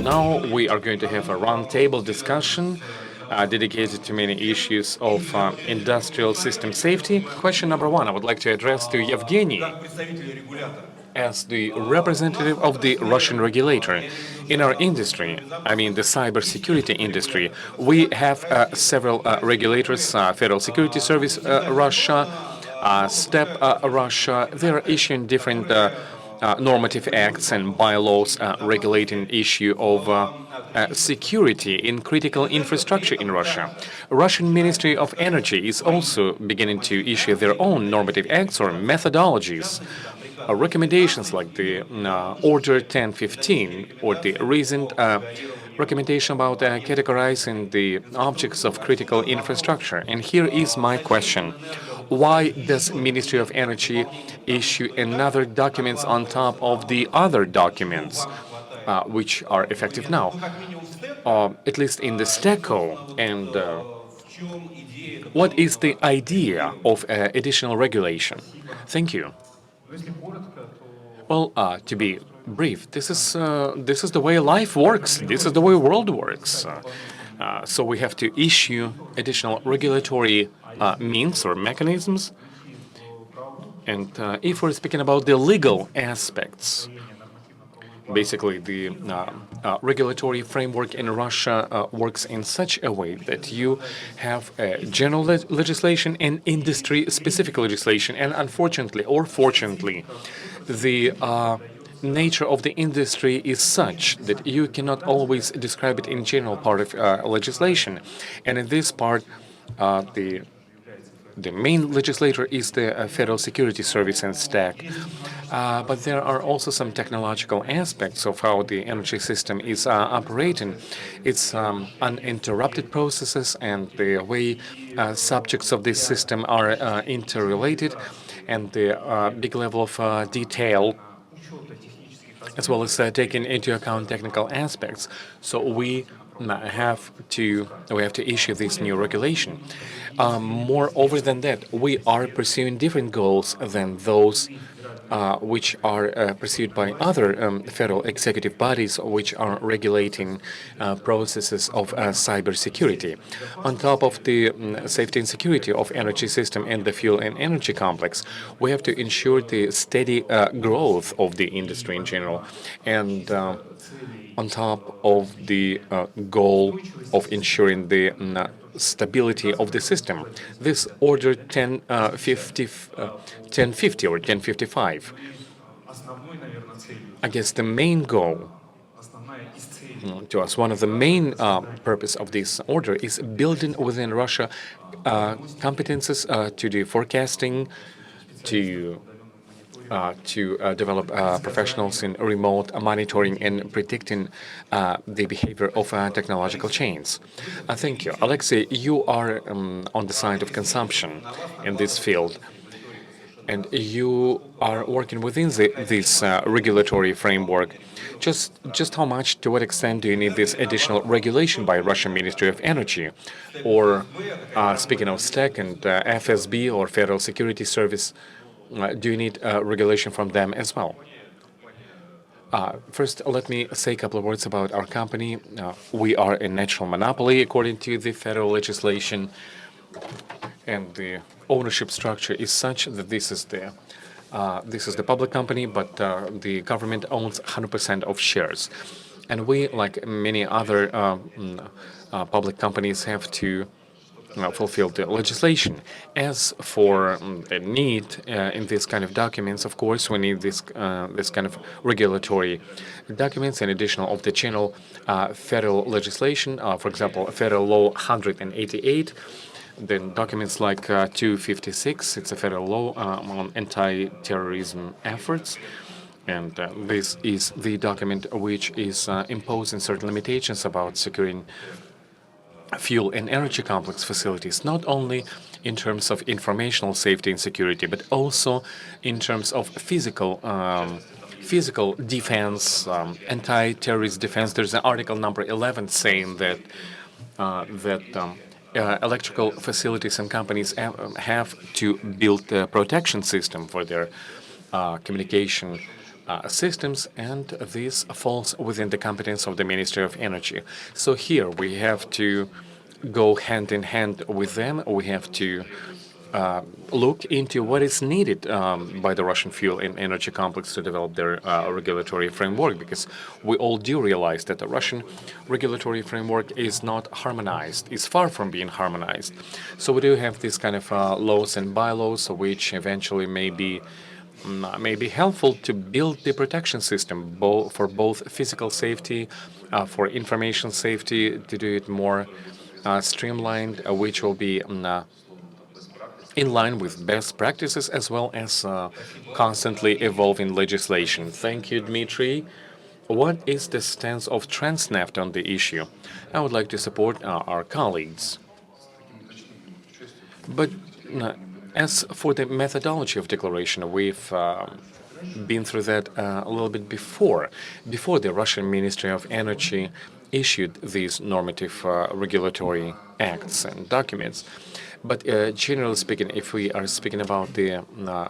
Now we are going to have a roundtable discussion dedicated to many issues of industrial system safety. Question number one, I would like to address to Evgeny as the representative of the Russian regulator. In our industry, I mean the cybersecurity industry, we have several regulators, Federal Security Service Russia, STEP Russia. They are issuing different normative acts and bylaws regulating issue of security in critical infrastructure in Russia. Russian Ministry of Energy is also beginning to issue their own normative acts or methodologies. Recommendations like the Order 1015 or the recent recommendation about categorizing the objects of critical infrastructure. And here is my question. Why does Ministry of Energy issue another documents on top of the other documents which are effective now? At least in the STECO, and what is the idea of additional regulation? Thank you. Well, to be brief, this is the way life works. This is the way world works. So we have to issue additional regulatory means or mechanisms. And if we're speaking about the legal aspects, basically the regulatory framework in Russia works in such a way that you have general legislation and industry-specific legislation. And unfortunately or fortunately, the nature of the industry is such that you cannot always describe it in general part of legislation. And in this part, the main legislator is the Federal Security Service and STAC. But there are also some technological aspects of how the energy system is operating. It's uninterrupted processes and the way subjects of this system are interrelated, and the big level of detail, as well as taking into account technical aspects. So we have to issue this new regulation. Moreover than that, we are pursuing different goals than those which are pursued by other federal executive bodies which are regulating processes of cybersecurity. On top of the safety and security of energy system and the fuel and energy complex, we have to ensure the steady growth of the industry in general. And on top of the goal of ensuring the stability of the system. This Order 1050 or 1055, I guess the main goal to us, one of the main purpose of this order is building within Russia competences to do forecasting, to develop professionals in remote monitoring and predicting the behavior of technological chains. Thank you. Alexey, you are on the side of consumption in this field, and you are working within this regulatory framework. Just how much, to what extent do you need this additional regulation by Russian Ministry of Energy? Or speaking of STEC and FSB or Federal Security Service, do you need regulation from them as well? First, let me say a couple of words about our company. We are a natural monopoly according to the federal legislation, and the ownership structure is such that this is the public company, but the government owns 100% of shares. And we, like many other public companies, have to fulfill the legislation. As for the need in this kind of documents, of course, we need this kind of regulatory documents in addition of the general federal legislation. For example, Federal Law 188, then documents like 256. It's a federal law on anti-terrorism efforts. And this is the document which is imposing certain limitations about securing fuel and energy complex facilities, not only in terms of informational safety and security, but also in terms of physical defense, anti-terrorist defense. There's an article number 11 saying that electrical facilities and companies have to build a protection system for their communication systems, and this falls within the competence of the Ministry of Energy. So here we have to go hand in hand with them. We have to look into what is needed by the Russian fuel and energy complex to develop their regulatory framework, because we all do realize that the Russian regulatory framework is not harmonized, is far from being harmonized. So we do have this kind of laws and bylaws, which eventually may be helpful to build the protection system for both physical safety, for information safety, to do it more streamlined, which will be in line with best practices as well as constantly evolving legislation. Thank you, Dmitry. What is the stance of Transneft on the issue? I would like to support our colleagues. But as for the methodology of declaration, we've been through that a little bit before the Russian Ministry of Energy issued these normative regulatory acts and documents. But generally speaking, if we are speaking about the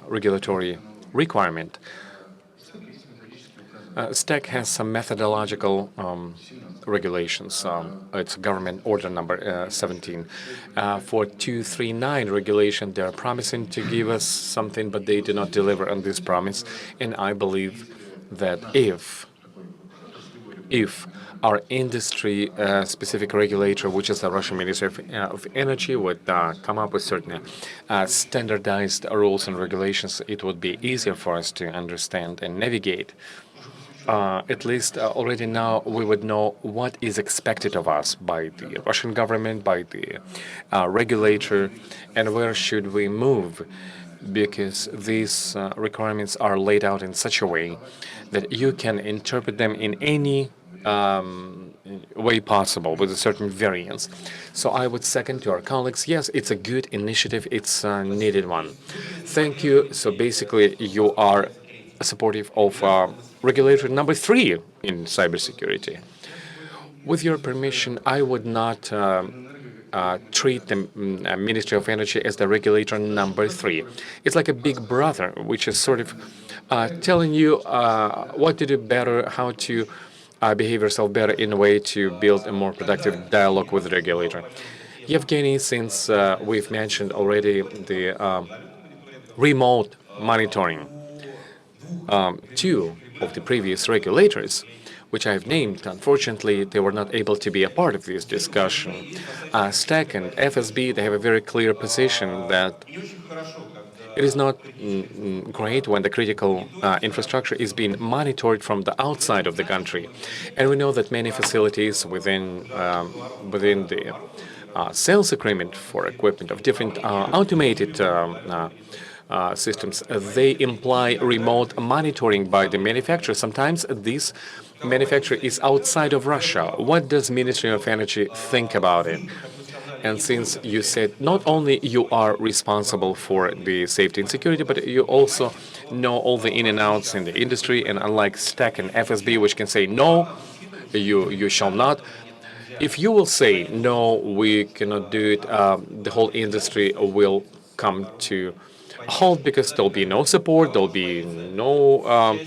regulatory requirement, STEC has some methodological regulations. It's government order number 17. For 239 regulation, they are promising to give us something, but they do not deliver on this promise. And I believe that if our industry-specific regulator, which is the Russian Ministry of Energy, would come up with certain standardized rules and regulations, it would be easier for us to understand and navigate. At least already now we would know what is expected of us by the Russian government, by the regulator, and where should we move, because these requirements are laid out in such a way that you can interpret them in any way possible with a certain variance. So I would second to our colleagues, yes, it's a good initiative, it's a needed one. Thank you. So basically you are supportive of regulator number 3 in cybersecurity. With your permission, I would not treat the Ministry of Energy as the regulator number 3. It's like a big brother, which is sort of telling you what to do better, how to behave yourself better in a way to build a more productive dialogue with the regulator. Evgeny, since we've mentioned already the remote monitoring, 2 of the previous regulators, which I've named, unfortunately, they were not able to be a part of this discussion. STEC and FSB, they have a very clear position that it is not great when the critical infrastructure is being monitored from the outside of the country. And we know that many facilities within the sales agreement for equipment of different automated systems, they imply remote monitoring by the manufacturer. Sometimes this manufacturer is outside of Russia. What does Ministry of Energy think about it? And since you said not only you are responsible for the safety and security, but you also know all the in and outs in the industry, and unlike STEC and FSB, which can say no, you shall not. If you will say no, we cannot do it, the whole industry will come to a halt because there'll be no support, there'll be no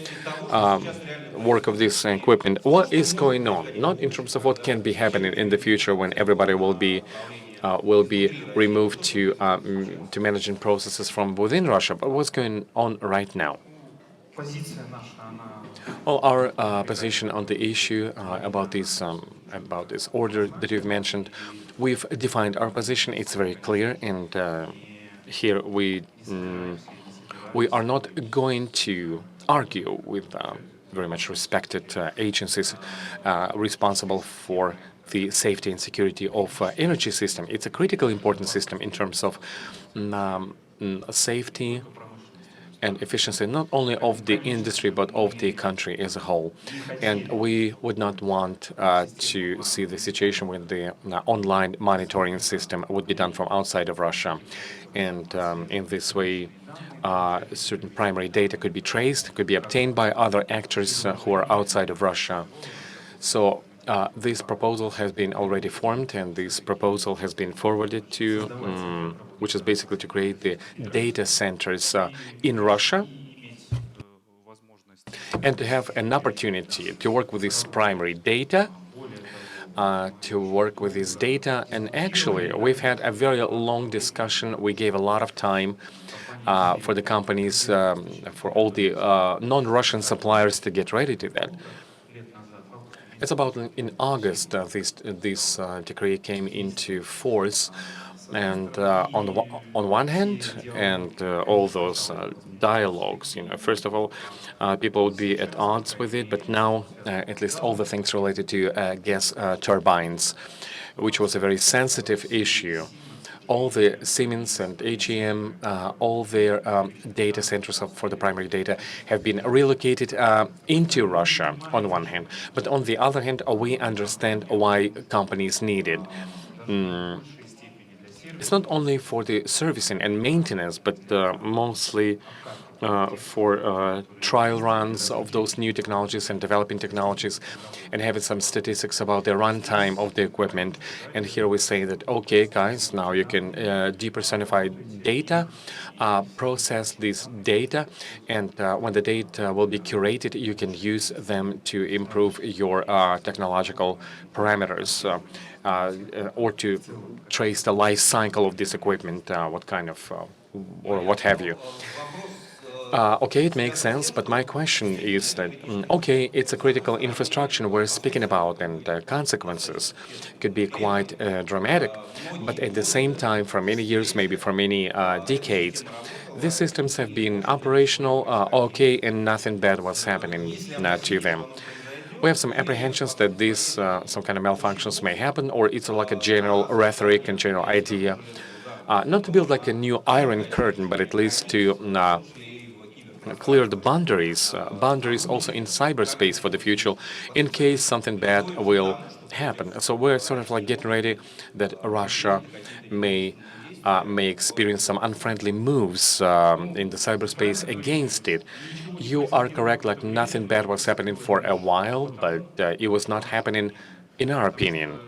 work of this equipment. What is going on? Not in terms of what can be happening in the future when everybody will be removed to managing processes from within Russia, but what's going on right now? Well, our position on the issue about this order that you've mentioned, we've defined our position. It's very clear, and here we are not going to argue with very much respected agencies responsible for the safety and security of energy system. It's a critically important system in terms of safety and efficiency, not only of the industry, but of the country as a whole. And we would not want to see the situation when the online monitoring system would be done from outside of Russia. And in this way, certain primary data could be traced, could be obtained by other actors who are outside of Russia. So this proposal has been already formed, and this proposal has been forwarded to, which is basically to create the data centers in Russia. and to have an opportunity to work with this primary data, and actually, we've had a very long discussion. We gave a lot of time for the companies, for all the non-Russian suppliers to get ready to that. It's about in August this decree came into force, and on one hand, and all those dialogues, first of all, people would be at odds with it, but now at least all the things related to gas turbines, which was a very sensitive issue. All the Siemens and HEM, all their data centers for the primary data have been relocated into Russia on one hand. But on the other hand, we understand why companies need it. It's not only for the servicing and maintenance, but mostly for trial runs of those new technologies and developing technologies, and having some statistics about the runtime of the equipment. And here we say that, okay, guys, now you can depersonify data, process this data, and when the data will be curated, you can use them to improve your technological parameters. Or to trace the life cycle of this equipment, what kind of, or what have you. Okay, it makes sense, but my question is that, okay, it's a critical infrastructure we're speaking about, and the consequences could be quite dramatic. But at the same time, for many years, maybe for many decades, these systems have been operational, okay, and nothing bad was happening to them. We have some apprehensions that these some kind of malfunctions may happen, or it's like a general rhetoric and general idea, not to build like a new iron curtain, but at least to clear the boundaries also in cyberspace for the future, in case something bad will happen. So we're sort of like getting ready that Russia may experience some unfriendly moves in the cyberspace against it. You are correct, like nothing bad was happening for a while, but it was not happening, in our opinion,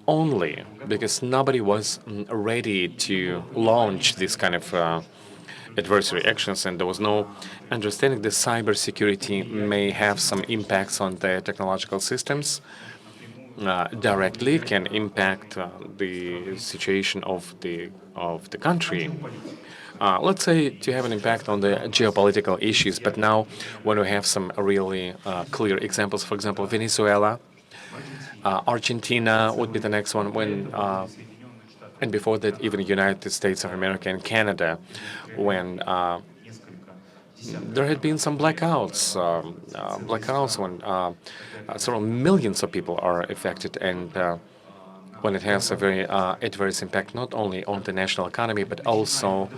only because nobody was ready to launch this kind of adversary actions, and there was no understanding that cybersecurity may have some impacts on the technological systems. Directly can impact the situation of the country. Let's say to have an impact on the geopolitical issues. But now, when we have some really clear examples, for example, Venezuela, Argentina would be the next one. And before that, even United States of America and Canada, when there had been some blackouts when several millions of people are affected, and when it has a very adverse impact not only on the national economy, but also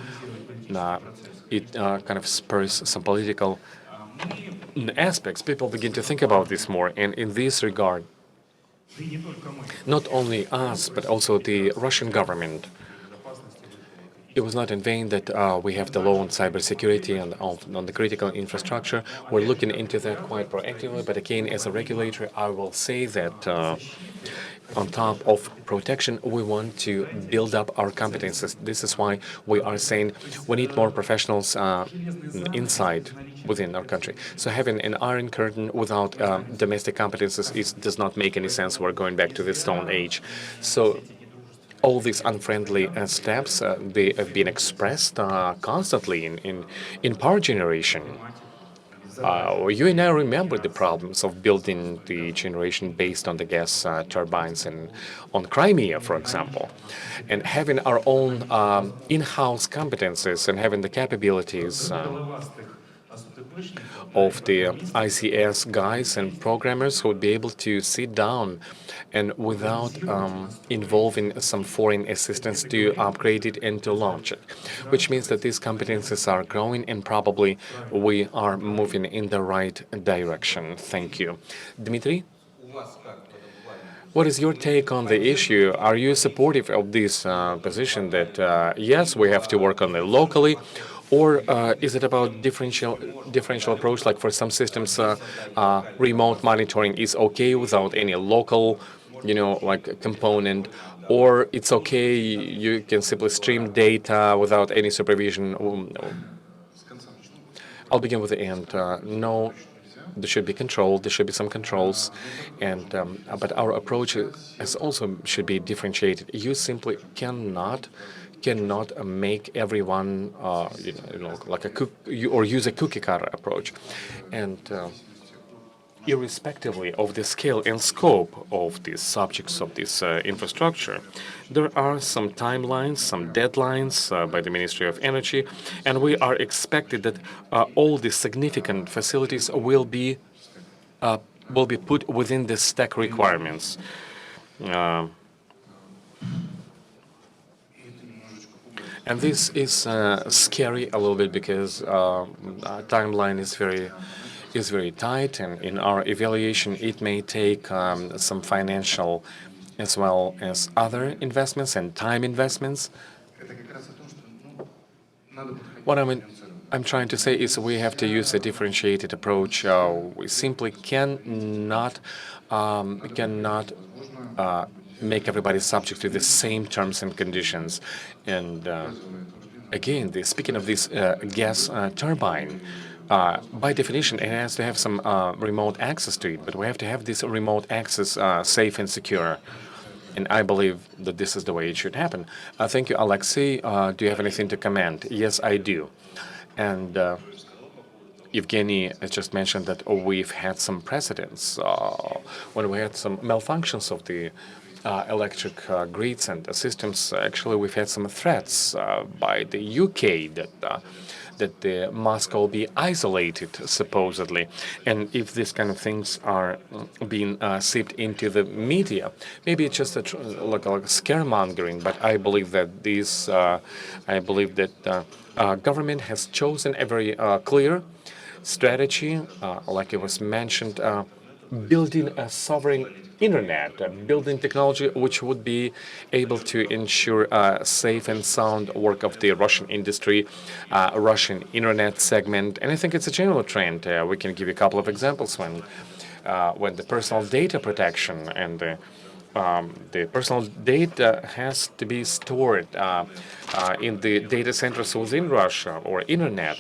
it kind of spurs some political aspects. People begin to think about this more, and in this regard, not only us, but also the Russian government. It was not in vain that we have the law on cybersecurity and on the critical infrastructure. We're looking into that quite proactively, but again, as a regulator, I will say that on top of protection, we want to build up our competences. This is why we are saying we need more professionals inside within our country. So having an iron curtain without domestic competences does not make any sense. We're going back to the Stone Age. So all these unfriendly steps, they have been expressed constantly in power generation. You and I remember the problems of building the generation based on the gas turbines on Crimea, for example. And having our own in-house competences and having the capabilities of the ICS guys and programmers who would be able to sit down and without involving some foreign assistance to upgrade it and to launch it, which means that these competences are growing and probably we are moving in the right direction. Thank you. Dmitry? What is your take on the issue? Are you supportive of this position that, yes, we have to work on it locally, or is it about differential approach, like for some systems, remote monitoring is okay without any local, like component, or it's okay, you can simply stream data without any supervision? I'll begin with the end. No, there should be control, there should be some controls, and but our approach is also should be differentiated. You simply cannot make everyone like a or use a cookie cutter approach, and irrespectively of the scale and scope of these subjects of this infrastructure, there are some timelines, some deadlines by the Ministry of Energy, and we are expected that all the significant facilities will be put within the stack requirements. And this is scary a little bit because timeline is very tight, and in our evaluation, it may take some financial as well as other investments and time investments. What I'm trying to say is we have to use a differentiated approach. We simply cannot make everybody subject to the same terms and conditions. And again, speaking of this gas turbine, by definition, it has to have some remote access to it, but we have to have this remote access safe and secure. And I believe that this is the way it should happen. Thank you, Alexey. Do you have anything to comment? Yes, I do. And Evgeny has just mentioned that we've had some precedents when we had some malfunctions of the electric grids and the systems. Actually, we've had some threats by the UK that Moscow will be isolated, supposedly. And if these kind of things are being seeped into the media, maybe it's just like scaremongering. But I believe that government has chosen a very clear strategy, like it was mentioned, building a sovereign internet, building technology which would be able to ensure safe and sound work of the Russian industry, Russian internet segment. And I think it's a general trend. We can give you a couple of examples when the personal data protection and the personal data has to be stored in the data centers within Russia or internet,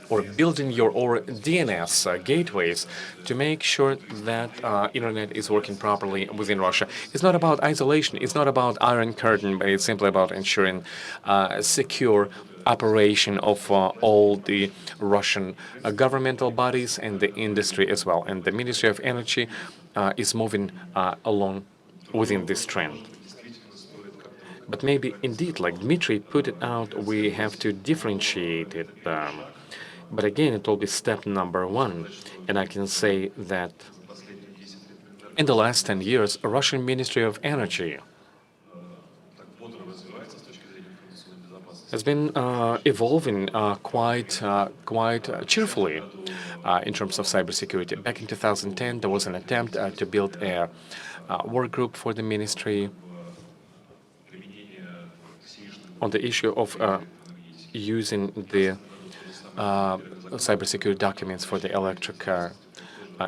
or building your DNS gateways to make sure that internet is working properly within Russia. It's not about isolation, it's not about Iron Curtain, but it's simply about ensuring secure operation of all the Russian governmental bodies and the industry as well. And the Ministry of Energy is moving along within this trend. But maybe indeed, like Dmitry put it out, we have to differentiate it. But again, it will be step number one. And I can say that in the last 10 years, the Russian Ministry of Energy has been evolving quite cheerfully in terms of cybersecurity. Back in 2010, there was an attempt to build a work group for the ministry on the issue of using the cybersecurity documents for the electric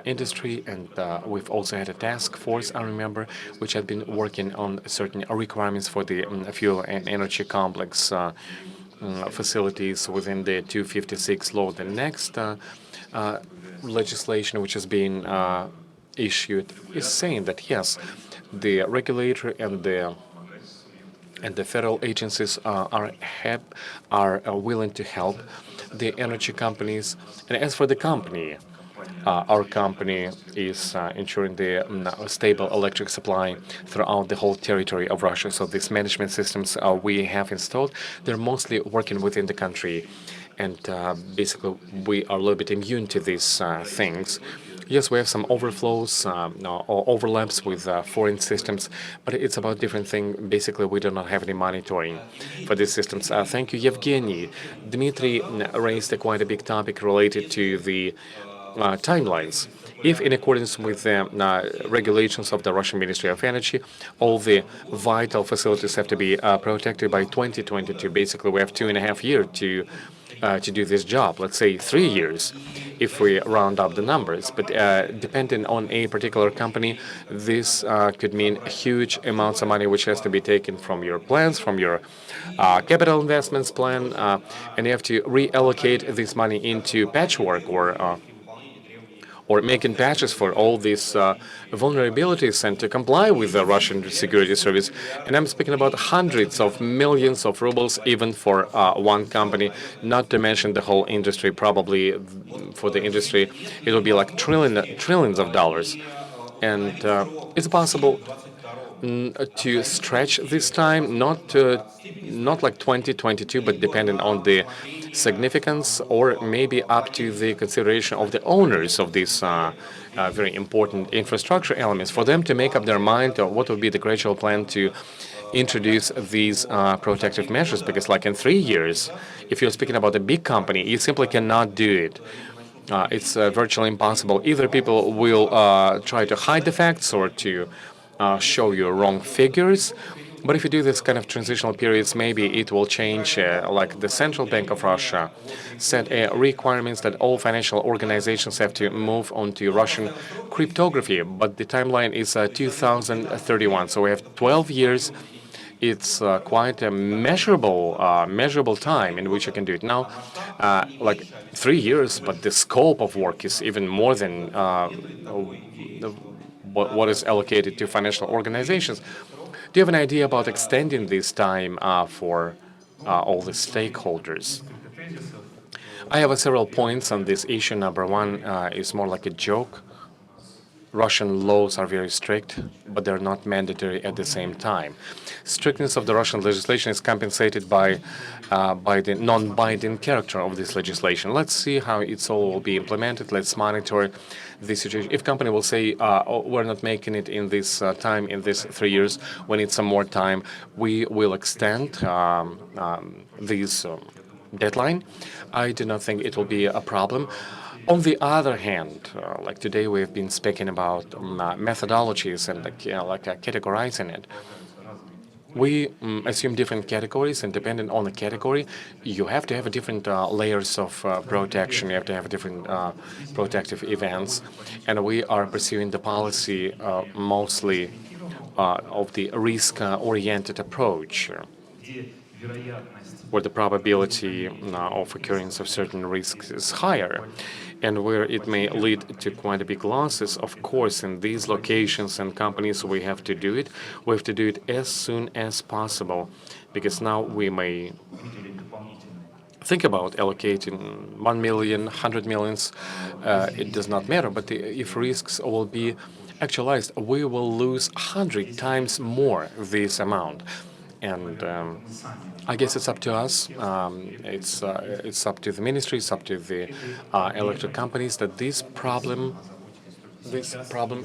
industry, and we've also had a task force, I remember, which had been working on certain requirements for the fuel and energy complex facilities within the 256 law. The next legislation which is being issued is saying that yes, the regulator and the federal agencies are willing to help the energy companies. And as for the company, our company is ensuring the stable electric supply throughout the whole territory of Russia. So these management systems we have installed, they're mostly working within the country. And basically, we are a little bit immune to these things. Yes, we have some overflows or overlaps with foreign systems, but it's about different thing. Basically, we do not have any monitoring for these systems. Thank you, Evgeny. Dmitry raised quite a big topic related to the timelines. If, in accordance with the regulations of the Russian Ministry of Energy, all the vital facilities have to be protected by 2022, basically we have 2.5 years to do this job. Let's say 3 years, if we round up the numbers. But depending on a particular company, this could mean huge amounts of money which has to be taken from your plans, from your capital investments plan, and you have to reallocate this money into patchwork or or making patches for all these vulnerabilities and to comply with the Russian security service. And I'm speaking about hundreds of millions of rubles, even for one company, not to mention the whole industry. Probably for the industry, it will be like trillions of dollars. And it's possible to stretch this time, not like 2022, but depending on the significance, or maybe up to the consideration of the owners of these very important infrastructure elements, for them to make up their mind on what would be the gradual plan to introduce these protective measures. Because like in 3 years, if you're speaking about a big company, you simply cannot do it. It's virtually impossible. Either people will try to hide the facts or to show you wrong figures. But if you do this kind of transitional periods, maybe it will change, like the Central Bank of Russia set requirements that all financial organizations have to move onto Russian cryptography. But the timeline is 2031, so we have 12 years. It's quite a measurable time in which you can do it. Now, like 3 years, but the scope of work is even more than what is allocated to financial organizations. Do you have an idea about extending this time for all the stakeholders? I have several points on this issue. Number one is more like a joke. Russian laws are very strict, but they're not mandatory at the same time. Strictness of the Russian legislation is compensated by the non-binding character of this legislation. Let's see how it's all will be implemented. Let's monitor the situation. If company will say, oh, we're not making it in this time, in this 3 years, we need some more time, we will extend this deadline. I do not think it will be a problem. On the other hand, like today we have been speaking about methodologies and categorizing it. We assume different categories, and depending on the category, you have to have different layers of protection. You have to have different protective events, and we are pursuing the policy mostly of the risk-oriented approach, where the probability of occurrence of certain risks is higher, and where it may lead to quite big losses. Of course, in these locations and companies, we have to do it. We have to do it as soon as possible, because now we may think about allocating 1 million, 100 millions. It does not matter, but if risks will be actualized, we will lose 100 times more this amount. And I guess it's up to us. It's up to the ministry. It's up to the electric companies that this problem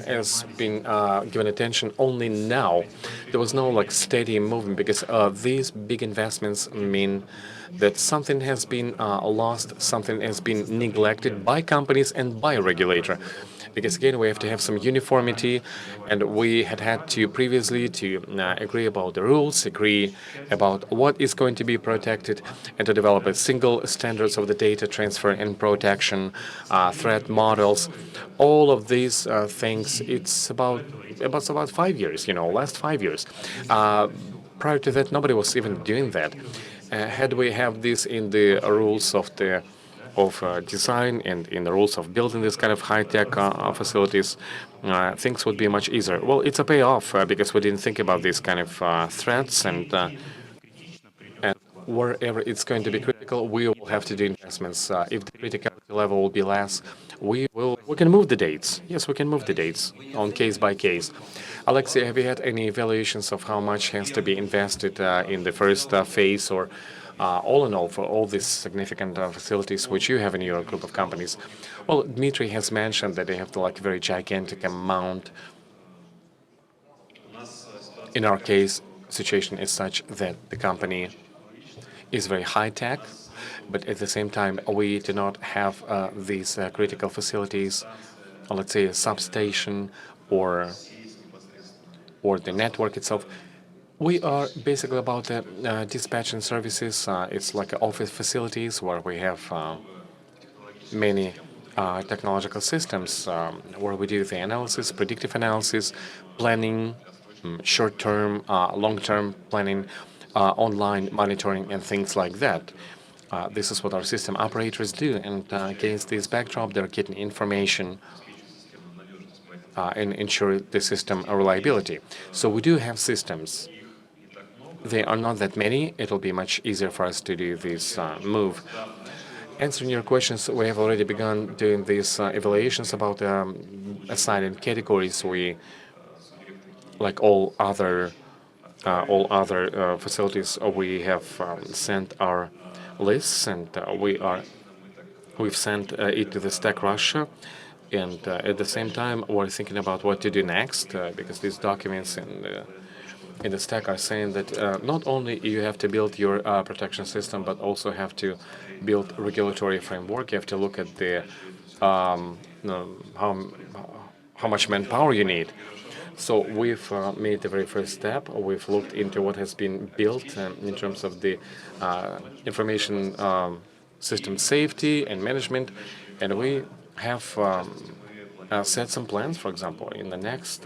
has been given attention only now. There was no like steady movement, because these big investments mean that something has been lost, something has been neglected by companies and by a regulator. Because again, we have to have some uniformity, and we had to previously to agree about the rules, agree about what is going to be protected, and to develop a single standards of the data transfer and protection, threat models. All of these things, it's about 5 years, last 5 years. Prior to that, nobody was even doing that. Had we have this in the rules of design and in the rules of building this kind of high-tech facilities, things would be much easier. Well, it's a payoff because we didn't think about these kind of threats, and wherever it's going to be critical, we will have to do investments. If the criticality level will be less, we can move the dates. Yes, we can move the dates on case by case. Alexey, have you had any evaluations of how much has to be invested in the first phase, or all in all, for all these significant facilities which you have in your group of companies? Well, Dmitry has mentioned that they have a very gigantic amount. In our case, situation is such that the company is very high-tech, but at the same time, we do not have these critical facilities, let's say a substation or the network itself. We are basically about the dispatching services. It's like office facilities where we have many technological systems where we do the analysis, predictive analysis, planning, short-term, long-term planning, online monitoring, and things like that. This is what our system operators do, and against this backdrop, they're getting information and ensure the system reliability. So we do have systems. They are not that many. It'll be much easier for us to do this move. Answering your questions, we have already begun doing these evaluations about assigning categories. We, like all other facilities, we have sent our lists, and we've sent it to the Stack Russia. And at the same time, we're thinking about what to do next, because these documents in the stack are saying that not only you have to build your protection system, but also have to build regulatory framework. You have to look at the how much manpower you need. So we've made the very first step. We've looked into what has been built in terms of the information system safety and management, and we have set some plans. For example, in the next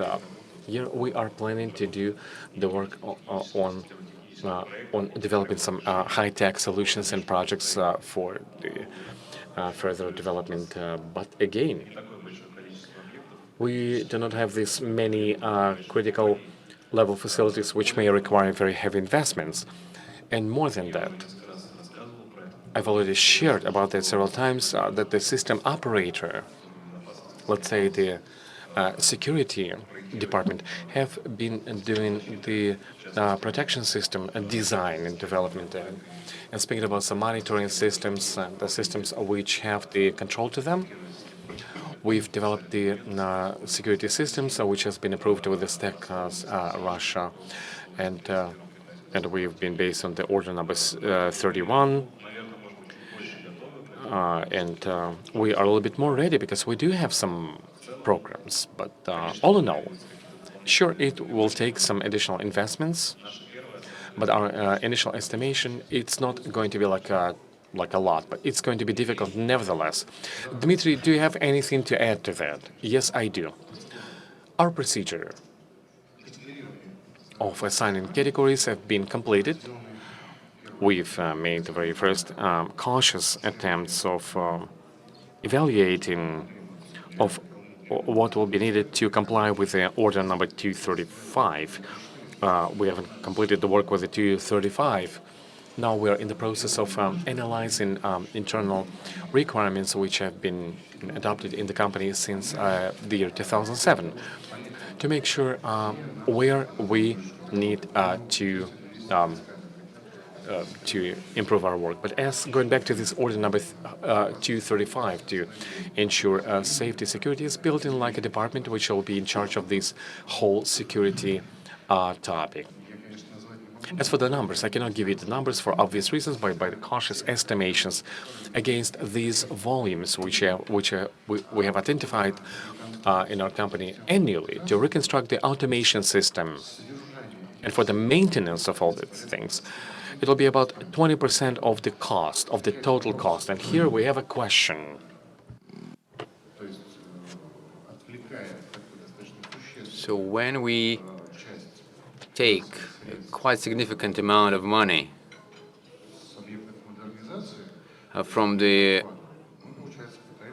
year, we are planning to do the work on developing some high-tech solutions and projects for the further development. But again, we do not have this many critical level facilities which may require very heavy investments. And more than that, I've already shared about that several times, that the system operator, let's say the security department, have been doing the protection system design and development. And speaking about some monitoring systems, the systems which have the control to them, we've developed the security systems, which has been approved with the Stack Russia, and we've been based on the order number 31. And we are a little bit more ready because we do have some programs. But all in all, sure, it will take some additional investments. But our initial estimation, it's not going to be like a lot, but it's going to be difficult nevertheless. Dmitry, do you have anything to add to that? Yes, I do. Our procedure of assigning categories have been completed. We've made the very first cautious attempts of evaluating of what will be needed to comply with the order number 235. We haven't completed the work with the 235. Now we are in the process of analyzing internal requirements which have been adopted in the company since the year 2007 to make sure where we need to improve our work. But as going back to this order number 235 to ensure safety, security is built in like a department which will be in charge of this whole security topic. As for the numbers, I cannot give you the numbers for obvious reasons, by the cautious estimations against these volumes which we have identified in our company annually to reconstruct the automation system. And for the maintenance of all these things, it'll be about 20% of the cost, of the total cost. And here we have a question. So when we take a quite significant amount of money from the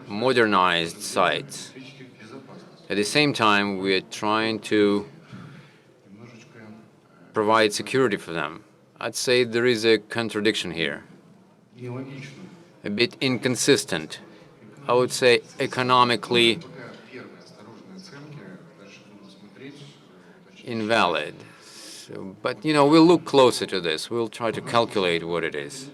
modernized sites, at the same time we are trying to provide security for them, I'd say there is a contradiction here, a bit inconsistent. I would say economically invalid. So, but we'll look closer to this. We'll try to calculate what it is.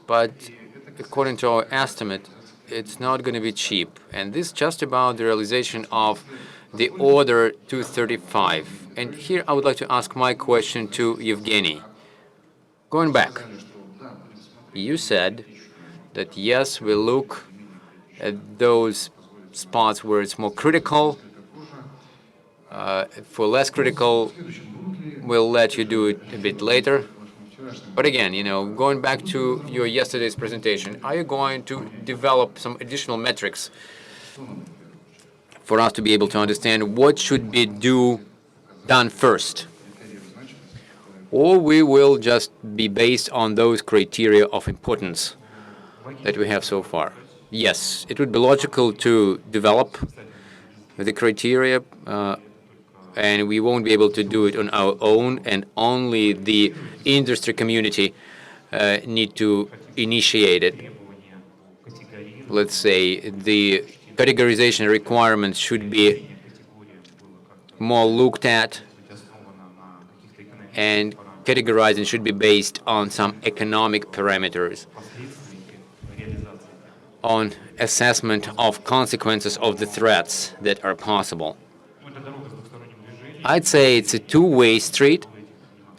But according to our estimate, it's not going to be cheap. And this is just about the realization of the order 235. And here I would like to ask my question to Evgeny. Going back, you said that yes, we look at those spots where it's more critical. For less critical, we'll let you do it a bit later. But again, going back to your yesterday's presentation, are you going to develop some additional metrics for us to be able to understand what should be done first? Or we will just be based on those criteria of importance that we have so far? Yes, it would be logical to develop the criteria, and we won't be able to do it on our own, and only the industry community need to initiate it. Let's say the categorization requirements should be more looked at, and categorizing should be based on some economic parameters, on assessment of consequences of the threats that are possible. I'd say it's a two-way street,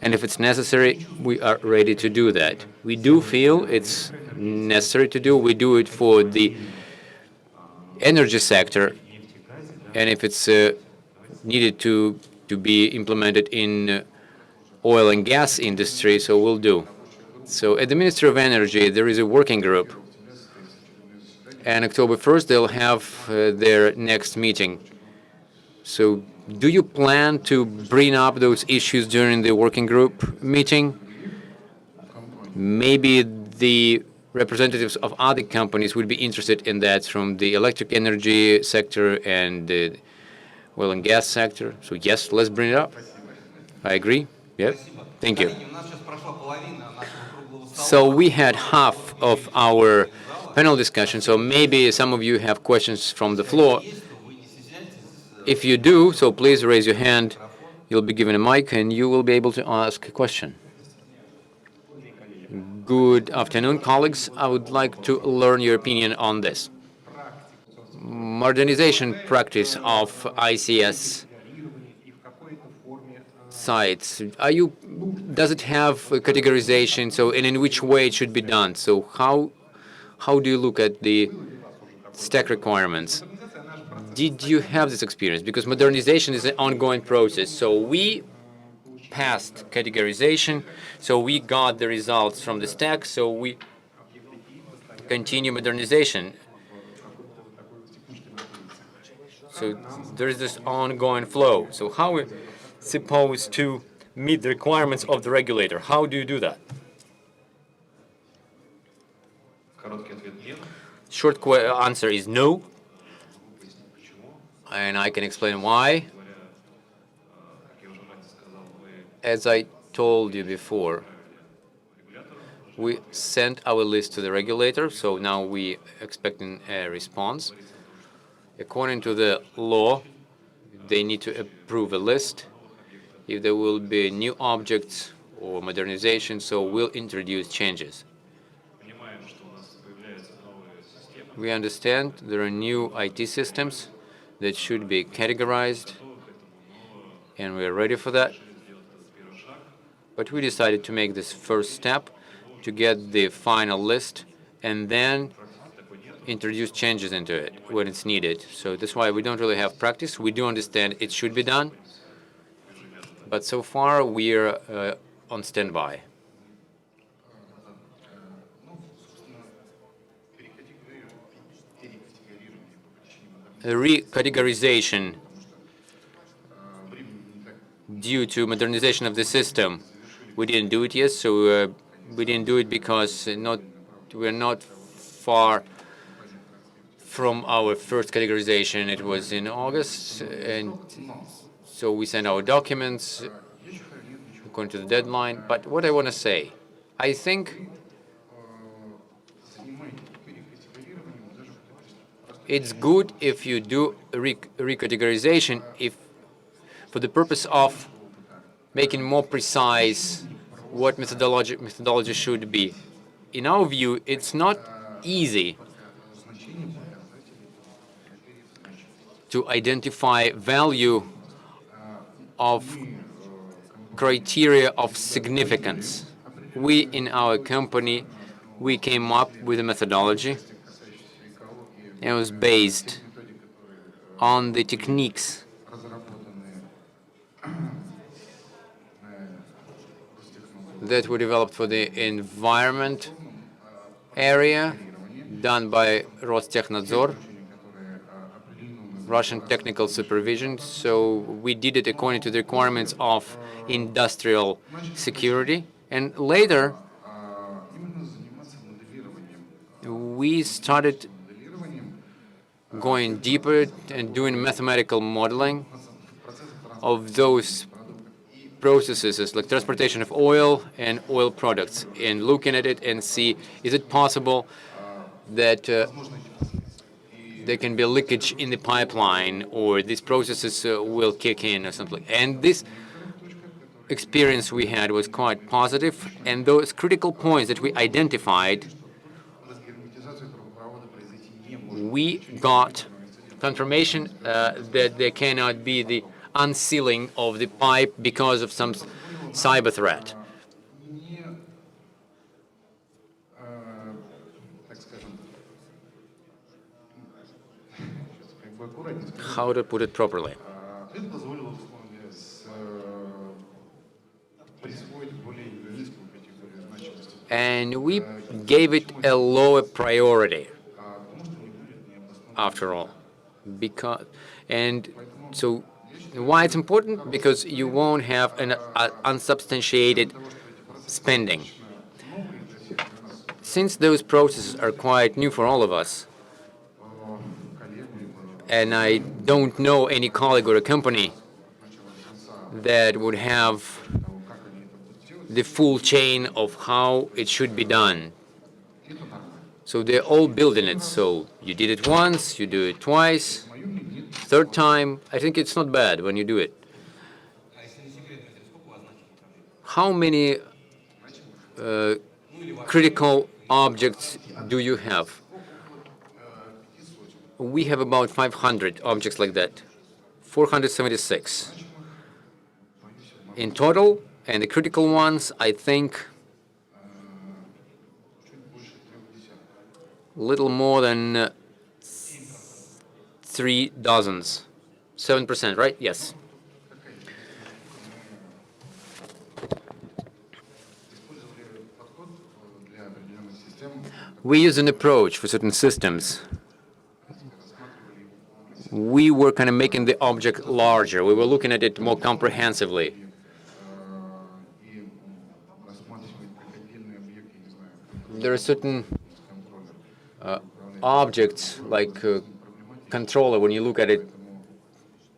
and if it's necessary, we are ready to do that. We do feel it's necessary to do. We do it for the energy sector, and if it's needed to be implemented in oil and gas industry, so we'll do. So at the Ministry of Energy, there is a working group, and October 1st, they'll have their next meeting. So do you plan to bring up those issues during the working group meeting? Maybe the representatives of other companies would be interested in that from the electric energy sector and the oil and gas sector. So yes, let's bring it up. I agree. Yeah. Thank you. So we had half of our panel discussion, so maybe some of you have questions from the floor. If you do, so please raise your hand. You'll be given a mic and you will be able to ask a question. Good afternoon, colleagues. I would like to learn your opinion on this. Modernization practice of ICS sites. Does it have a categorization? So, and in which way it should be done? So how do you look at the stack requirements? Did you have this experience? Because modernization is an ongoing process. So we passed categorization, so we got the results from the stack, so we continue modernization. So there is this ongoing flow. So how are we supposed to meet the requirements of the regulator? How do you do that? Short answer is no. And I can explain why. As I told you before, we sent our list to the regulator, so now we expecting a response. According to the law, they need to approve a list. If there will be new objects or modernization, so we'll introduce changes. We understand there are new IT systems that should be categorized, and we're ready for that. But we decided to make this first step to get the final list and then introduce changes into it when it's needed. So that's why we don't really have practice. We do understand it should be done, but so far we're on standby. Recategorization due to modernization of the system. We didn't do it yet, so we didn't do it because we're not far from our first categorization. It was in August, and so we sent our documents according to the deadline. But what I want to say, I think it's good if you do recategorization if for the purpose of making more precise what methodology should be. In our view, it's not easy to identify value of criteria of significance. We, in our company, we came up with a methodology. It was based on the techniques that were developed for the environment area, done by Rostechnadzor, Russian technical supervision. So we did it according to the requirements of industrial security. And later, we started going deeper and doing mathematical modeling of those processes like transportation of oil and oil products, and looking at it and see, is it possible that there can be leakage in the pipeline, or these processes will kick in or something. And this experience we had was quite positive, and those critical points that we identified, we got confirmation that there cannot be the unsealing of the pipe because of some cyber threat. How to put it properly? And we gave it a lower priority, after all. So why it's important? Because you won't have an unsubstantiated spending. Since those processes are quite new for all of us, and I don't know any colleague or a company that would have the full chain of how it should be done. So they're all building it. So you did it once, you do it twice, third time. I think it's not bad when you do it. How many critical objects do you have? We have about 500 objects like that, 476 in total, and the critical ones, I think, little more than 3 dozens. 7%, right? Yes. We use an approach for certain systems. We were kind of making the object larger. We were looking at it more comprehensively. There are certain objects like controller, when you look at it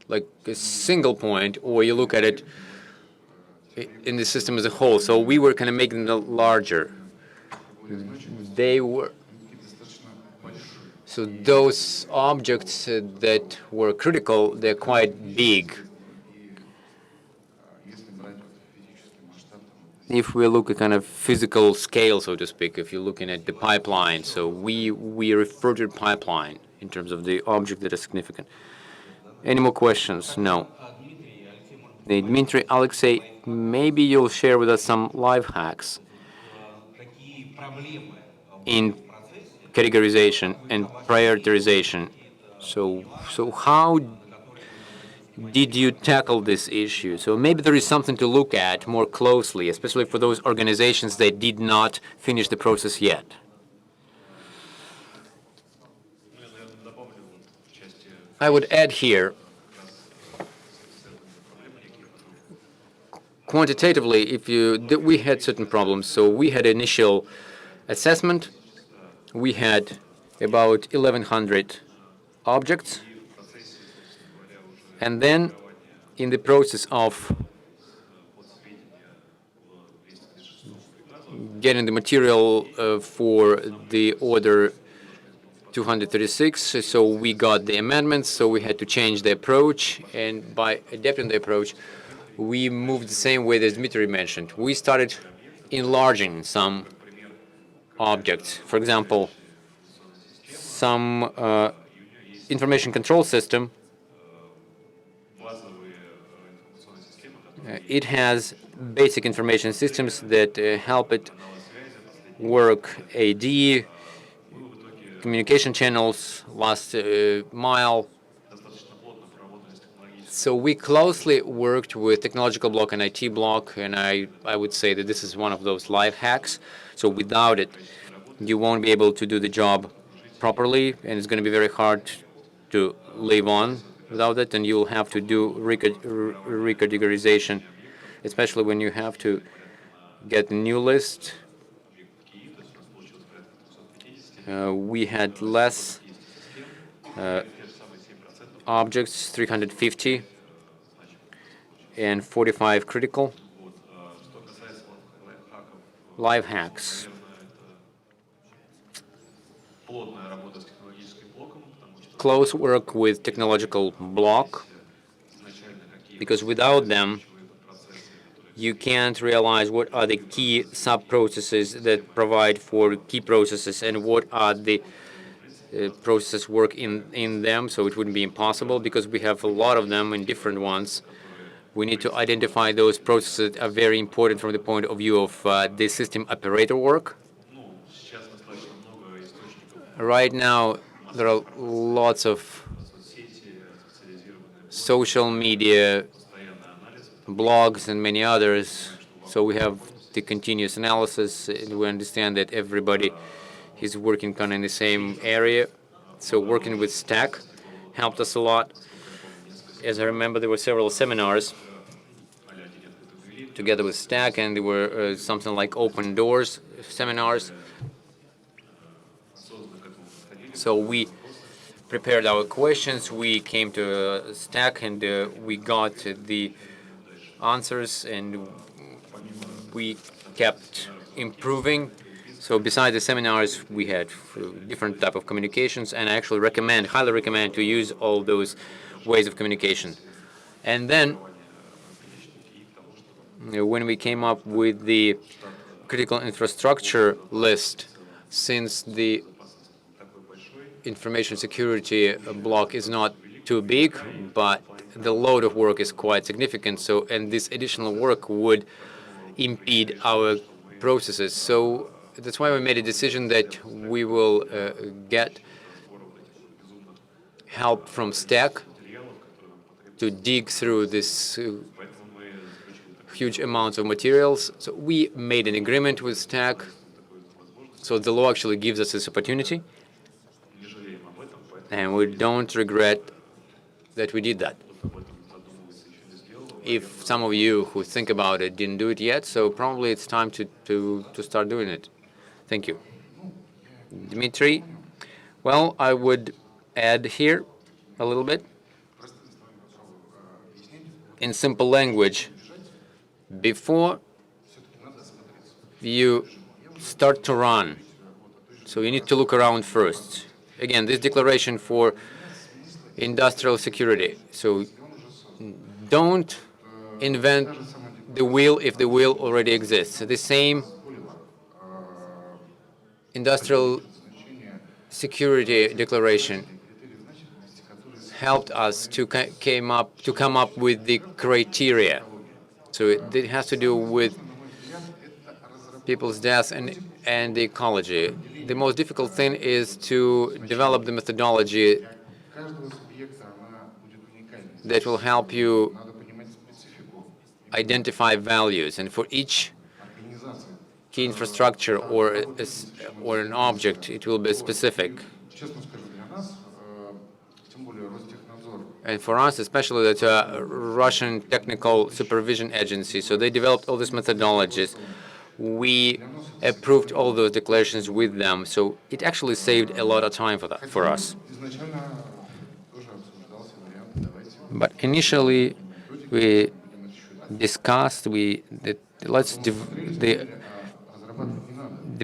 like a single point, or you look at it in the system as a whole. So we were kind of making it larger. So those objects that were critical, they're quite big. If we look at kind of physical scale, so to speak, if you're looking at the pipeline, so we refer to pipeline in terms of the object that is significant. Any more questions? No. Dmitry, Alexey, maybe you'll share with us some life hacks in categorization and prioritization. So how did you tackle this issue? So maybe there is something to look at more closely, especially for those organizations that did not finish the process yet. I would add here, quantitatively, we had certain problems. So we had initial assessment. We had about 1,100 objects. And then in the process of getting the material for the order 236, so we got the amendments, so we had to change the approach, and by adapting the approach, we moved the same way as Dmitry mentioned. We started enlarging some objects. For example, some information control system. It has basic information systems that help it work AD, communication channels, last mile. So we closely worked with technological block and IT block, and I would say that this is one of those life hacks. So without it, you won't be able to do the job properly, and it's going to be very hard to live on without it, and you'll have to do recategorization, especially when you have to get a new list. We had less objects, 350, and 45 critical. Live hacks. Close work with technological block, because without them, you can't realize what are the key sub-processes that provide for key processes and what are the processes work in them, so it wouldn't be impossible because we have a lot of them in different ones. We need to identify those processes that are very important from the point of view of the system operator work. Right now, there are lots of social media, blogs, and many others. So we have the continuous analysis, and we understand that everybody is working kind of in the same area. So working with Stack helped us a lot. As I remember, there were several seminars together with Stack, and there were something like open doors seminars. So we prepared our questions, we came to Stack, and we got the answers, and we kept improving. So besides the seminars, we had different type of communications, and I actually highly recommend to use all those ways of communication. And then when we came up with the critical infrastructure list, since the information security block is not too big, but the load of work is quite significant. So, and this additional work would impede our processes. So that's why we made a decision that we will get help from Stack to dig through this huge amounts of materials. So we made an agreement with Stack. So the law actually gives us this opportunity. And we don't regret that we did that. If some of you who think about it didn't do it yet, so probably it's time to start doing it. Thank you. Dmitry, well, I would add here a little bit. In simple language, before you start to run, so you need to look around first. Again, this declaration for industrial security. So don't invent the wheel if the wheel already exists. The same industrial security declaration helped us to come up with the criteria. So it has to do with people's deaths and the ecology. The most difficult thing is to develop the methodology that will help you identify values. And for each key infrastructure or an object, it will be specific. And for us, especially, that's a Russian technical supervision agency. So they developed all these methodologies. We approved all those declarations with them. So it actually saved a lot of time for us. But initially, we discussed the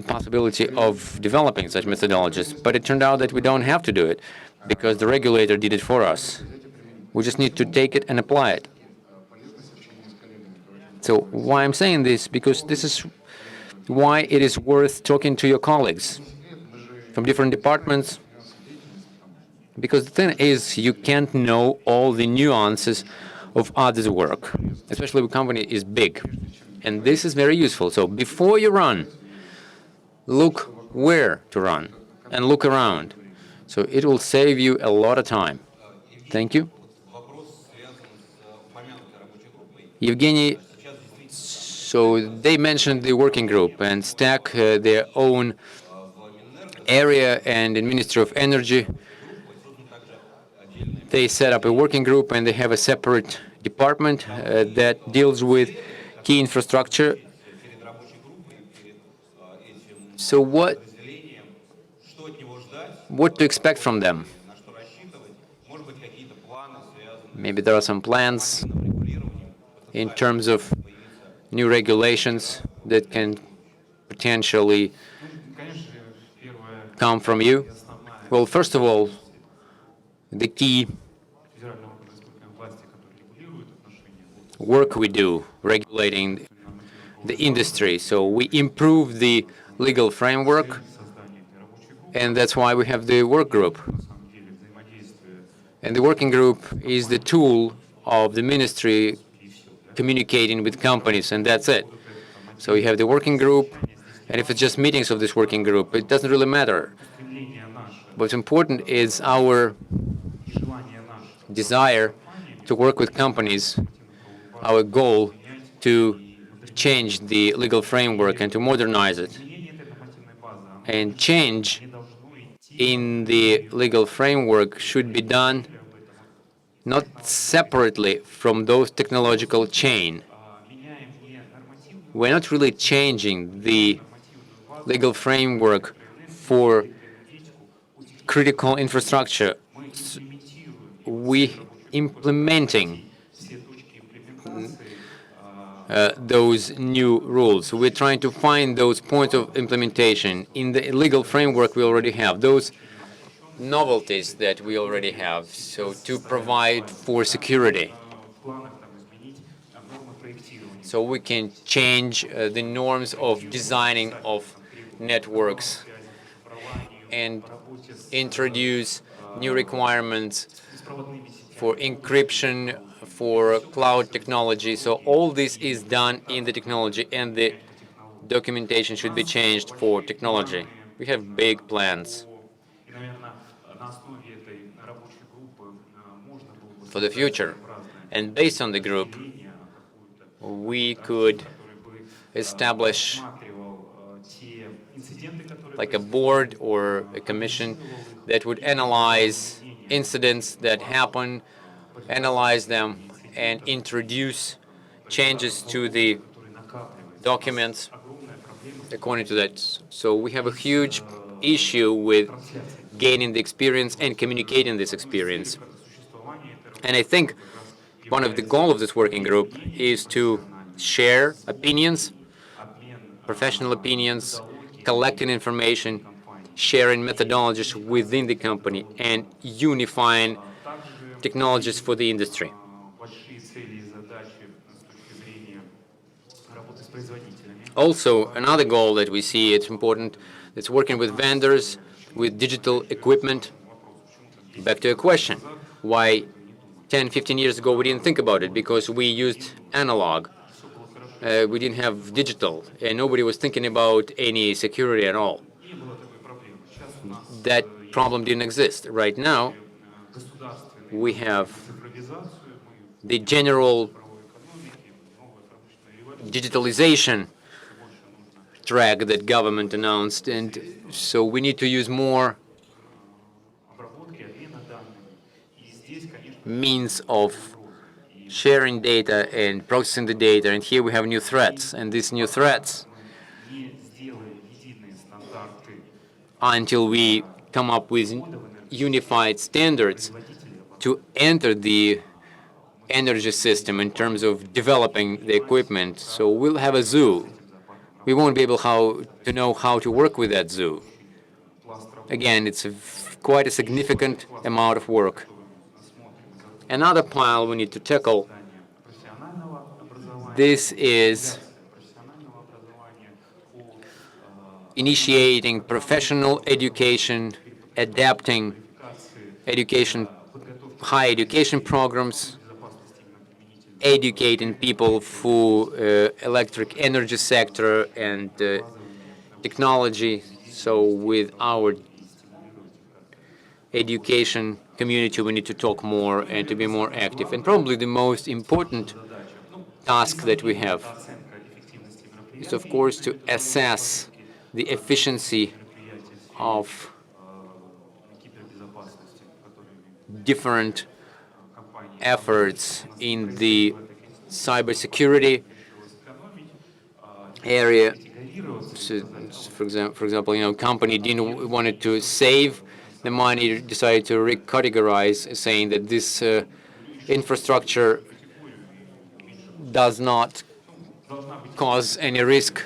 possibility of developing such methodologies. But it turned out that we don't have to do it because the regulator did it for us. We just need to take it and apply it. So why I'm saying this? Because this is why it is worth talking to your colleagues from different departments. Because the thing is, you can't know all the nuances of others' work, especially when a company is big. And this is very useful. So before you run, look where to run and look around. So it will save you a lot of time. Thank you. Evgeny, so they mentioned the working group and Stack their own area, and in Ministry of Energy, they set up a working group and they have a separate department that deals with key infrastructure. So what to expect from them? Maybe there are some plans in terms of new regulations that can potentially come from you. Well, first of all, the key work we do regulating the industry. So we improve the legal framework, and that's why we have the work group. And the working group is the tool of the ministry communicating with companies, and that's it. So you have the working group, and if it's just meetings of this working group, it doesn't really matter. What's important is our desire to work with companies, our goal to change the legal framework and to modernize it. And change in the legal framework should be done not separately from those technological chain. We're not really changing the legal framework for critical infrastructure. We implementing those new rules. We're trying to find those points of implementation in the legal framework we already have, those novelties that we already have, so to provide for security. So we can change the norms of designing of networks and introduce new requirements for encryption, for cloud technology. So all this is done in the technology, and the documentation should be changed for technology. We have big plans for the future. And based on the group, we could establish like a board or a commission that would analyze incidents that happen, analyze them, and introduce changes to the documents according to that. So we have a huge issue with gaining the experience and communicating this experience. And I think one of the goals of this working group is to share opinions, professional opinions, collecting information, sharing methodologies within the company, and unifying technologies for the industry. Also, another goal that we see, it's important, it's working with vendors, with digital equipment. Back to a question, why 10, 15 years ago we didn't think about it? Because we used analog. We didn't have digital, and nobody was thinking about any security at all. That problem didn't exist. Right now, we have the general digitalization track that government announced, and so we need to use more means of sharing data and processing the data, and here we have new threats, and these new threats, until we come up with unified standards to enter the energy system in terms of developing the equipment. So we'll have a zoo. We won't be able to know how to work with that zoo. Again, it's quite a significant amount of work. Another pile we need to tackle, this is initiating professional education, adapting education, high education programs, educating people for electric energy sector and technology. So with our education community, we need to talk more and to be more active. And probably the most important task that we have is, of course, to assess the efficiency of different efforts in the cybersecurity area. So, for example, company didn't wanted to save the money, decided to recategorize, saying that this infrastructure does not cause any risk.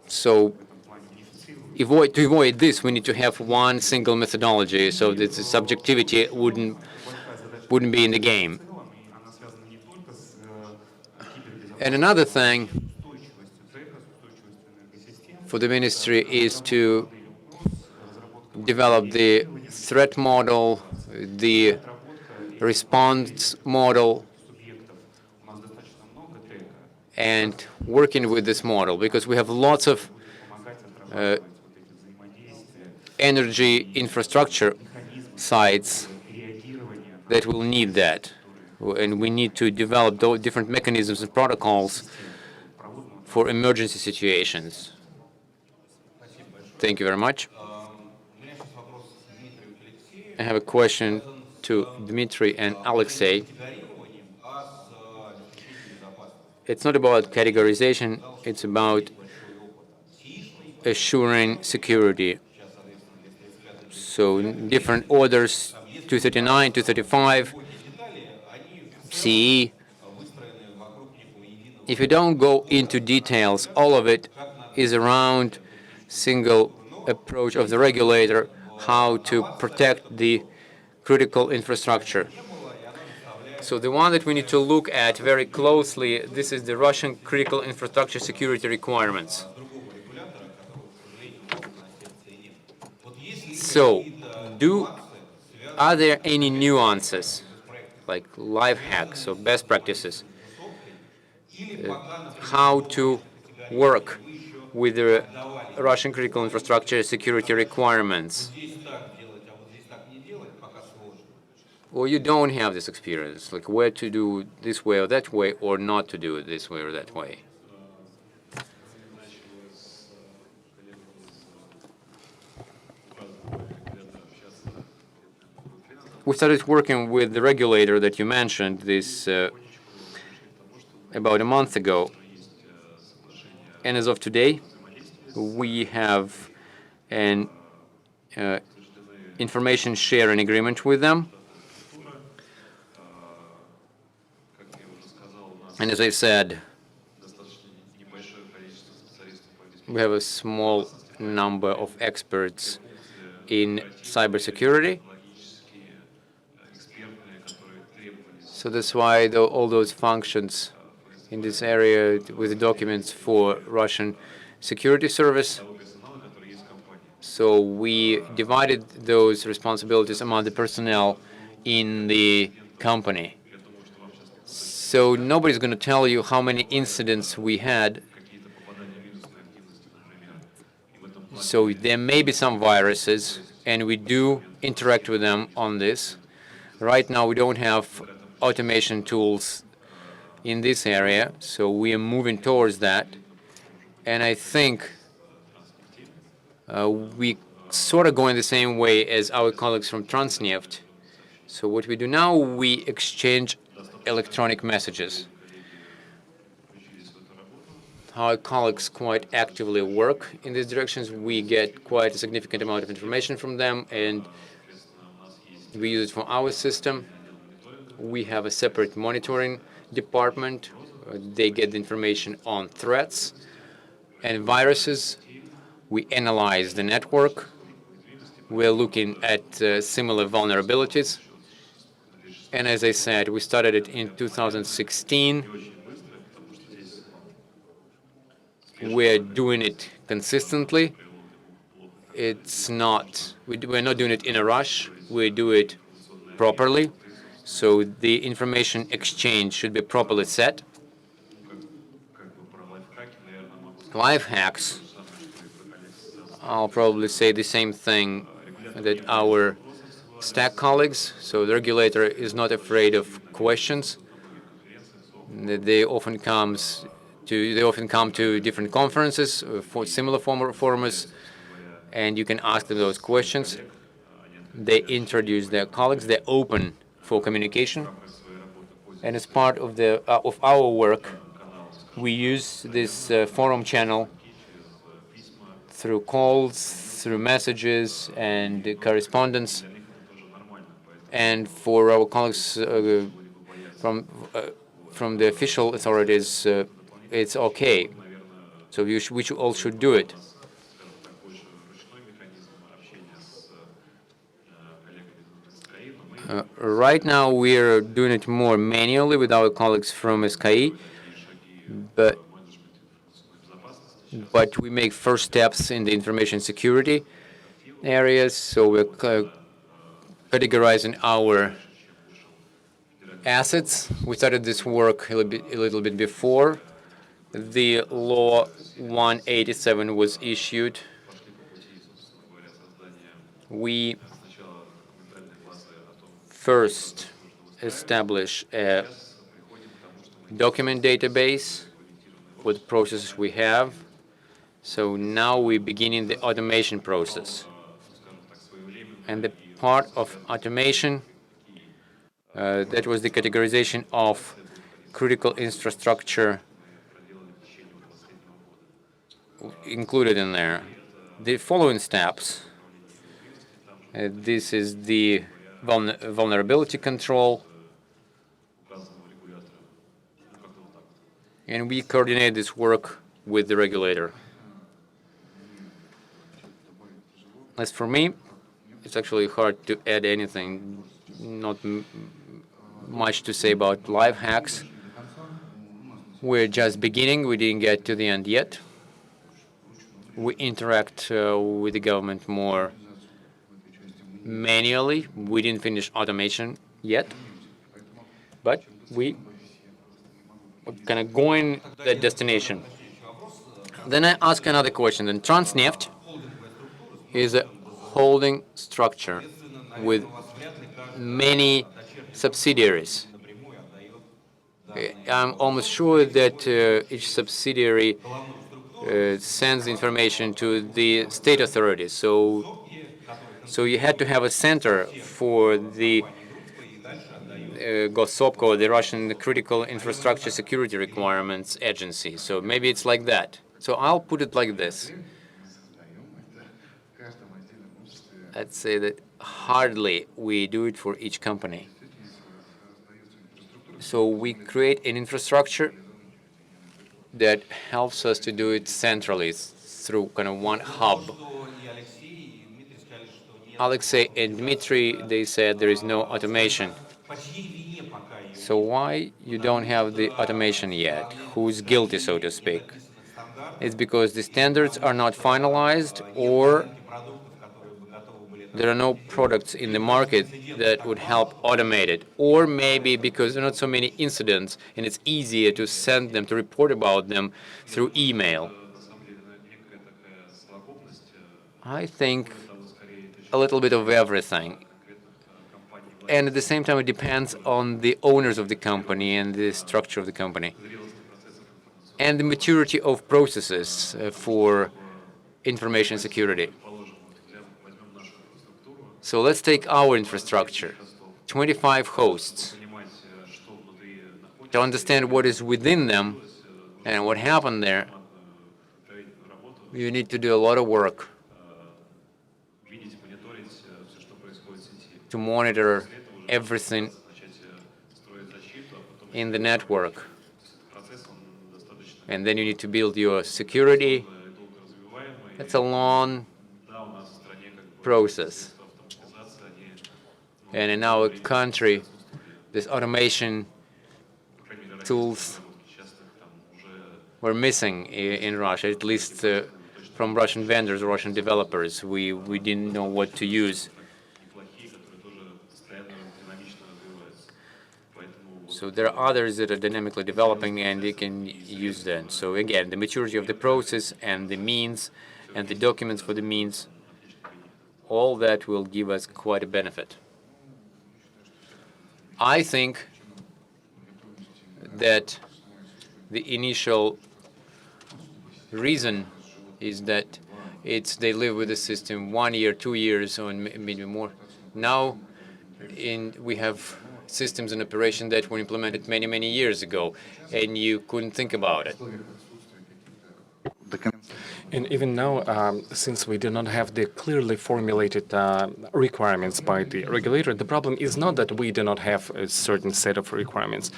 So to avoid this, we need to have one single methodology so that the subjectivity wouldn't be in the game. And another thing for the ministry is to develop the threat model, the response model, and working with this model, because we have lots of energy infrastructure sites that will need that. And we need to develop those different mechanisms and protocols for emergency situations. Thank you very much. I have a question to Dmitry and Alexey. It's not about categorization, it's about assuring security. So different orders, 239, 235, CE. If you don't go into details, all of it is around single approach of the regulator, how to protect the critical infrastructure. So the one that we need to look at very closely, this is the Russian critical infrastructure security requirements. So, are there any nuances, like life hacks or best practices, how to work with the Russian critical infrastructure security requirements? Or you don't have this experience, like where to do this way or that way, or not to do it this way or that way? We started working with the regulator that you mentioned this about a month ago. And as of today, we have an information sharing agreement with them. And as I said, we have a small number of experts in cybersecurity. So that's why all those functions in this area with the documents for Russian security service. So we divided those responsibilities among the personnel in the company. So nobody's going to tell you how many incidents we had. So there may be some viruses, and we do interact with them on this. Right now, we don't have automation tools in this area, so we are moving towards that. And I think we sort of going the same way as our colleagues from Transneft. So what we do now, we exchange electronic messages. Our colleagues quite actively work in these directions. We get quite a significant amount of information from them, and we use it for our system. We have a separate monitoring department. They get the information on threats and viruses. We analyze the network. We're looking at similar vulnerabilities. And as I said, we started it in 2016. We're doing it consistently. We're not doing it in a rush. We do it properly. So the information exchange should be properly set. Life hacks, I'll probably say the same thing that our stack colleagues. So the regulator is not afraid of questions. They often come to different conferences for similar formats, and you can ask them those questions. They introduce their colleagues. They're open for communication. And as part of our work, we use this forum channel through calls, through messages and correspondence. and for our colleagues from the official authorities, it's okay. So we all should do it. Right now, we're doing it more manually with our colleagues from SKI, but we make first steps in the information security areas. So we're categorizing our assets. We started this work a little bit before the law 187 was issued. We first establish a document database with processes we have. So now we're beginning the automation process. And the part of automation, that was the categorization of critical infrastructure included in there. The following steps, this is the vulnerability control, and we coordinate this work with the regulator. As for me, it's actually hard to add anything, not much to say about live hacks. We're just beginning, we didn't get to the end yet. We interact with the government more manually. We didn't finish automation yet, but we're kind of going that destination. Then I ask another question. Then Transneft is a holding structure with many subsidiaries. I'm almost sure that each subsidiary sends information to the state authorities. So you had to have a center for the Gossopko, the Russian Critical Infrastructure Security Requirements Agency. So maybe it's like that. So I'll put it like this. I'd say that hardly we do it for each company. So we create an infrastructure that helps us to do it centrally through kind of one hub. Alexey and Dmitry, they said there is no automation. So why you don't have the automation yet? Who's guilty, so to speak? It's because the standards are not finalized, or there are no products in the market that would help automate it, or maybe because there are not so many incidents and it's easier to send them, to report about them through email. I think a little bit of everything. And at the same time, it depends on the owners of the company and the structure of the company, and the maturity of processes for information security. So let's take our infrastructure, 25 hosts. To understand what is within them and what happened there, you need to do a lot of work to monitor everything in the network. And then you need to build your security. It's a long process. And in our country, this automation tools were missing in Russia, at least from Russian vendors, Russian developers. We didn't know what to use. So there are others that are dynamically developing, and they can use that. So again, the maturity of the process and the means and the documents for the means, all that will give us quite a benefit. I think that the initial reason is that they live with the system 1 year, 2 years, or maybe more. Now we have systems in operation that were implemented many, many years ago, and you couldn't think about it. And even now, since we do not have the clearly formulated requirements by the regulator, the problem is not that we do not have a certain set of requirements,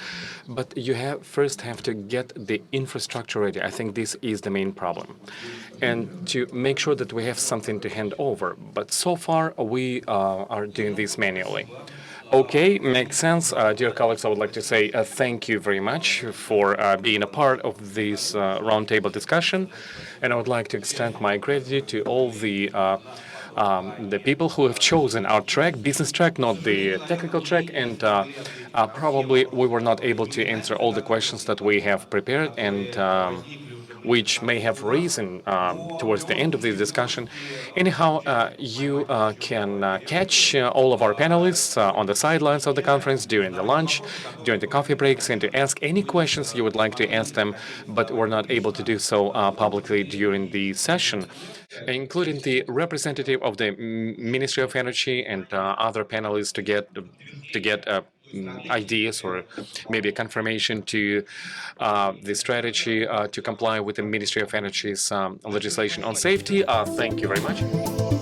but you first have to get the infrastructure ready. I think this is the main problem. And to make sure that we have something to hand over. But so far, we are doing this manually. Okay, makes sense. Dear colleagues, I would like to say thank you very much for being a part of this roundtable discussion. And I would like to extend my gratitude to all the people who have chosen our track, business track, not the technical track. And probably we were not able to answer all the questions that we have prepared and which may have risen towards the end of this discussion. Anyhow, you can catch all of our panelists on the sidelines of the conference during the lunch, during the coffee breaks, and to ask any questions you would like to ask them, but were not able to do so publicly during the session, including the representative of the Ministry of Energy and other panelists to get ideas or maybe a confirmation to the strategy to comply with the Ministry of Energy's legislation on safety. Thank you very much.